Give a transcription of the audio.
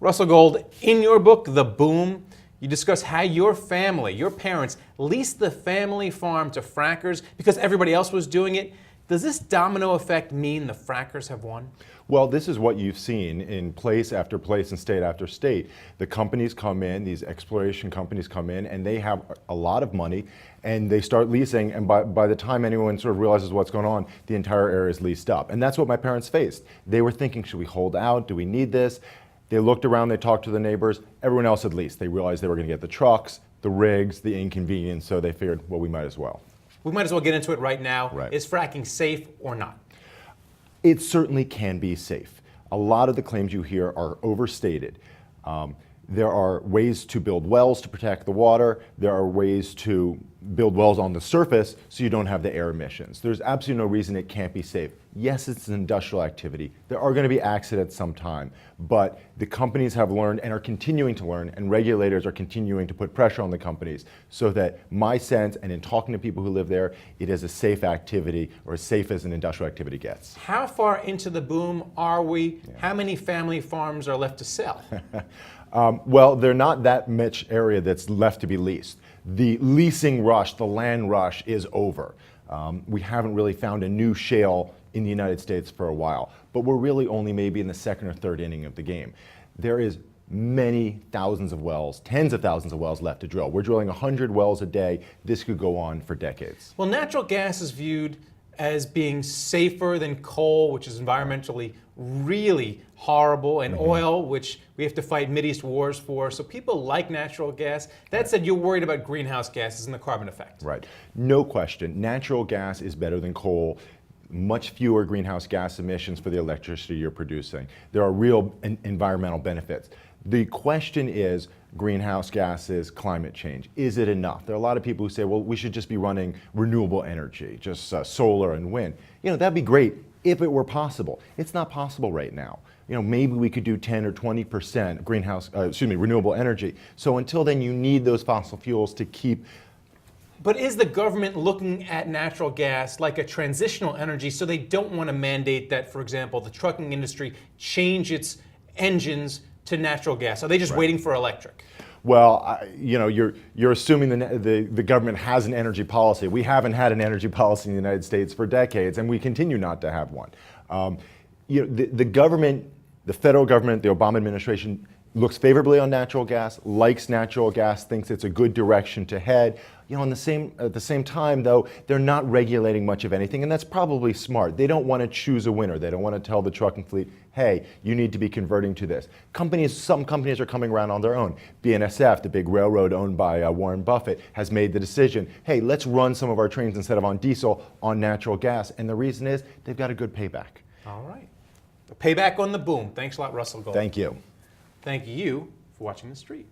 Russell Gold, in your book, The Boom, you discuss how your family, your parents, leased the family farm to frackers because everybody else was doing it. Does this domino effect mean the frackers have won? Well, this is what you've seen in place after place and state after state. The companies come in, these exploration companies come in, and they have a lot of money, and they start leasing, and by the time anyone sort of realizes what's going on, the entire area is leased up. And that's what my parents faced. They were thinking, should we hold out? Do we need this? They looked around, they talked to the neighbors. Everyone else had leased. They realized they were going to get the trucks, the rigs, the inconvenience, so they figured, well, we might as well. We might as well get into it right now. Right. Is fracking safe or not? It certainly can be safe. A lot of the claims you hear are overstated. There are ways to build wells to protect the water. There are ways to build wells on the surface so you don't have the air emissions. There's absolutely no reason it can't be safe. Yes, it's an industrial activity. There are going to be accidents sometime, but the companies have learned and are continuing to learn, and regulators are continuing to put pressure on the companies so that my sense, and in talking to people who live there, it is a safe activity, or as safe as an industrial activity gets. How far into the boom are we? Yeah. How many family farms are left to sell? Well, there's not that much area that's left to be leased. The leasing rush, the land rush is over. We haven't really found a new shale in the United States for a while, but we're really only maybe in the second or third inning of the game. There is many thousands of wells, tens of thousands of wells left to drill. We're drilling 100 wells a day. This could go on for decades. Well, natural gas is viewed as being safer than coal, which is environmentally really horrible, and oil, which we have to fight Mideast wars for. So people like natural gas. That said, you're worried about greenhouse gases and the carbon effect. Right. No question. Natural gas is better than coal. Much fewer greenhouse gas emissions for the electricity you're producing. There are real environmental benefits. The question is greenhouse gases, climate change. Is it enough? There are a lot of people who say, well, we should just be running renewable energy, just solar and wind. You know, that'd be great if it were possible. It's not possible right now. You know, maybe we could do 10 or 20% renewable energy. So until then, you need those fossil fuels to keep. But is the government looking at natural gas like a transitional energy so they don't want to mandate that, for example, the trucking industry change its engines to natural gas? Are they just waiting for electric? Well, you know, you're assuming the government has an energy policy. We haven't had an energy policy in the United States for decades, and we continue not to have one. You know, the government, the federal government, the Obama administration looks favorably on natural gas, likes natural gas, thinks it's a good direction to head. You know, at the same time, though, they're not regulating much of anything, and that's probably smart. They don't want to choose a winner. They don't want to tell the trucking fleet, hey, you need to be converting to this. Some companies are coming around on their own. BNSF, the big railroad owned by Warren Buffett, has made the decision, hey, let's run some of our trains instead of on diesel, on natural gas, and the reason is they've got a good payback. All right. Payback on the boom. Thanks a lot, Russell Gold. Thank you. Thank you for watching The Street.